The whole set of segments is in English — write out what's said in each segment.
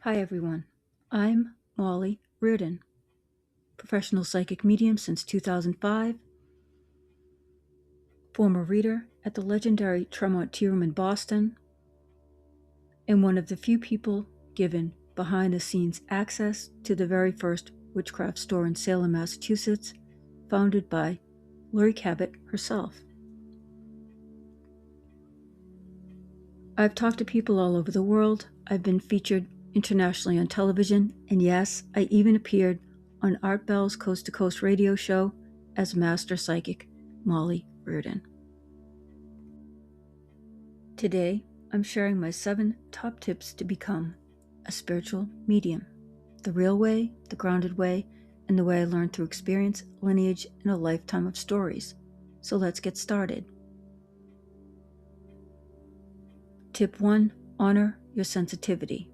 Hi everyone, I'm Molly Reardon, professional psychic medium since 2005, former reader at the legendary Tremont Tea Room in Boston, and one of the few people given behind-the-scenes access to the very first witchcraft store in Salem, Massachusetts, founded by Lori Cabot herself. I've talked to people all over the world. I've been featured internationally on television, and yes, I even appeared on Art Bell's Coast to Coast radio show as Master Psychic Molly Reardon. Today, I'm sharing my 7 top tips to become a spiritual medium. The real way, the grounded way, and the way I learned through experience, lineage, and a lifetime of stories. So let's get started. Tip 1. Honor your sensitivity.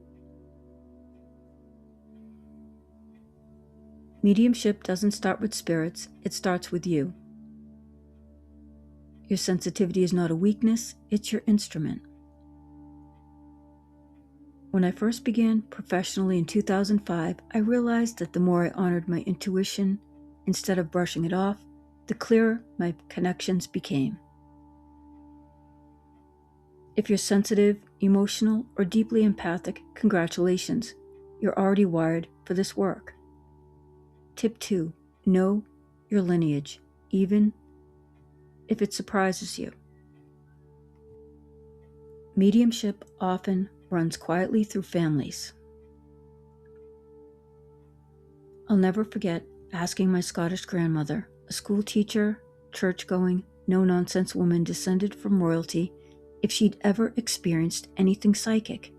Mediumship doesn't start with spirits, it starts with you. Your sensitivity is not a weakness, it's your instrument. When I first began professionally in 2005, I realized that the more I honored my intuition, instead of brushing it off, the clearer my connections became. If you're sensitive, emotional, or deeply empathic, congratulations, you're already wired for this work. Tip 2. Know your lineage, even if it surprises you. Mediumship often runs quietly through families. I'll never forget asking my Scottish grandmother, a school teacher, church-going, no-nonsense woman descended from royalty, if she'd ever experienced anything psychic.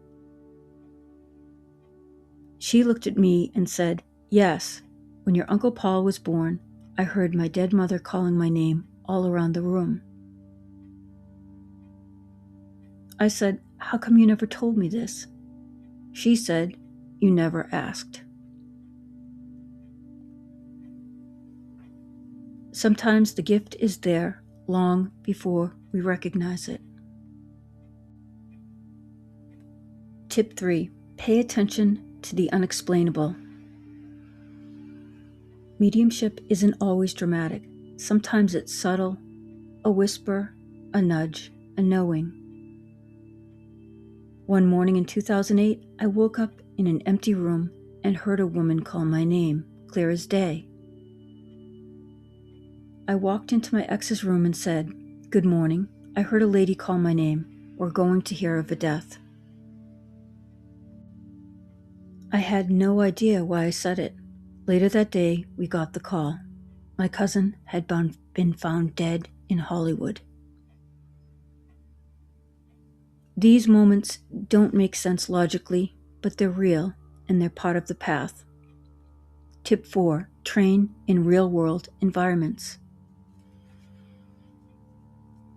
She looked at me and said, "Yes, when your Uncle Paul was born, I heard my dead mother calling my name all around the room." I said, "How come you never told me this?" She said, "You never asked." Sometimes the gift is there long before we recognize it. Tip 3. Pay attention to the unexplainable. Mediumship isn't always dramatic. Sometimes it's subtle, a whisper, a nudge, a knowing. One morning in 2008, I woke up in an empty room and heard a woman call my name, clear as day. I walked into my ex's room and said, "Good morning. I heard a lady call my name. We're going to hear of a death." I had no idea why I said it. Later that day, we got the call. My cousin had been found dead in Hollywood. These moments don't make sense logically, but they're real and they're part of the path. Tip 4. Train in real-world environments.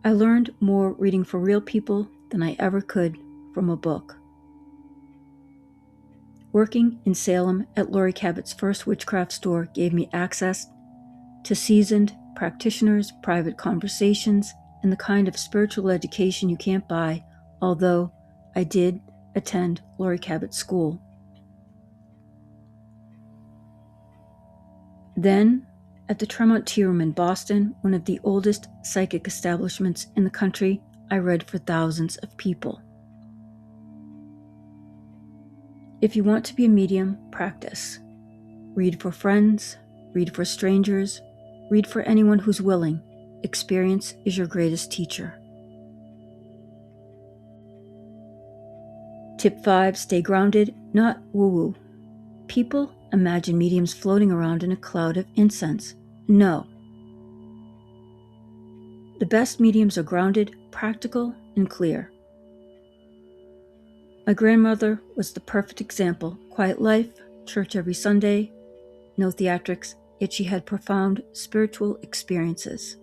I learned more reading for real people than I ever could from a book. Working in Salem at Lori Cabot's first witchcraft store gave me access to seasoned practitioners, private conversations, and the kind of spiritual education you can't buy, although I did attend Lori Cabot's school. Then, at the Tremont Tea Room in Boston, one of the oldest psychic establishments in the country, I read for thousands of people. If you want to be a medium, practice. Read for friends, read for strangers, read for anyone who's willing. Experience is your greatest teacher. Tip 5. Stay grounded, not woo-woo. People imagine mediums floating around in a cloud of incense. No. The best mediums are grounded, practical, and clear. My grandmother was the perfect example. Quiet life, church every Sunday, no theatrics, yet she had profound spiritual experiences.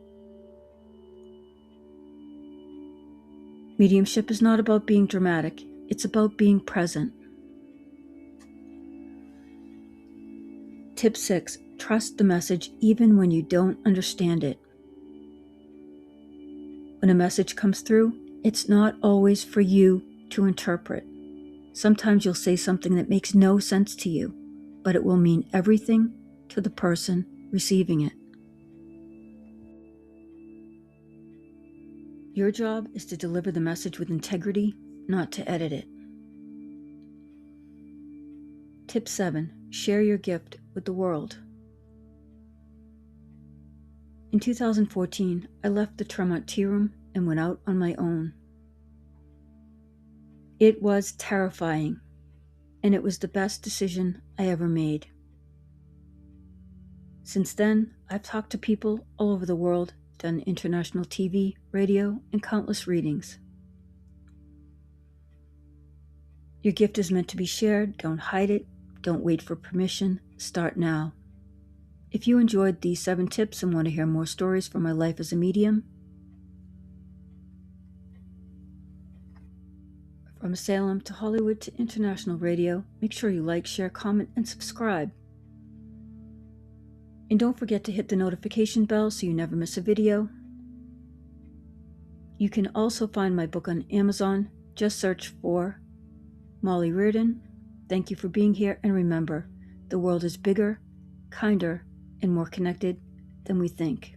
Mediumship is not about being dramatic, it's about being present. Tip 6. Trust the message even when you don't understand it. When a message comes through, it's not always for you to interpret. Sometimes you'll say something that makes no sense to you, but it will mean everything to the person receiving it. Your job is to deliver the message with integrity, not to edit it. Tip 7. Share your gift with the world. In 2014, I left the Tremont Tea Room and went out on my own. It was terrifying, and it was the best decision I ever made. Since then, I've talked to people all over the world, done international TV, radio, and countless readings. Your gift is meant to be shared. Don't hide it. Don't wait for permission. Start now. If you enjoyed these 7 tips and want to hear more stories from my life as a medium, from Salem to Hollywood to international radio, make sure you like, share, comment, and subscribe. And don't forget to hit the notification bell so you never miss a video. You can also find my book on Amazon. Just search for Molly Reardon. Thank you for being here, and remember, the world is bigger, kinder, and more connected than we think.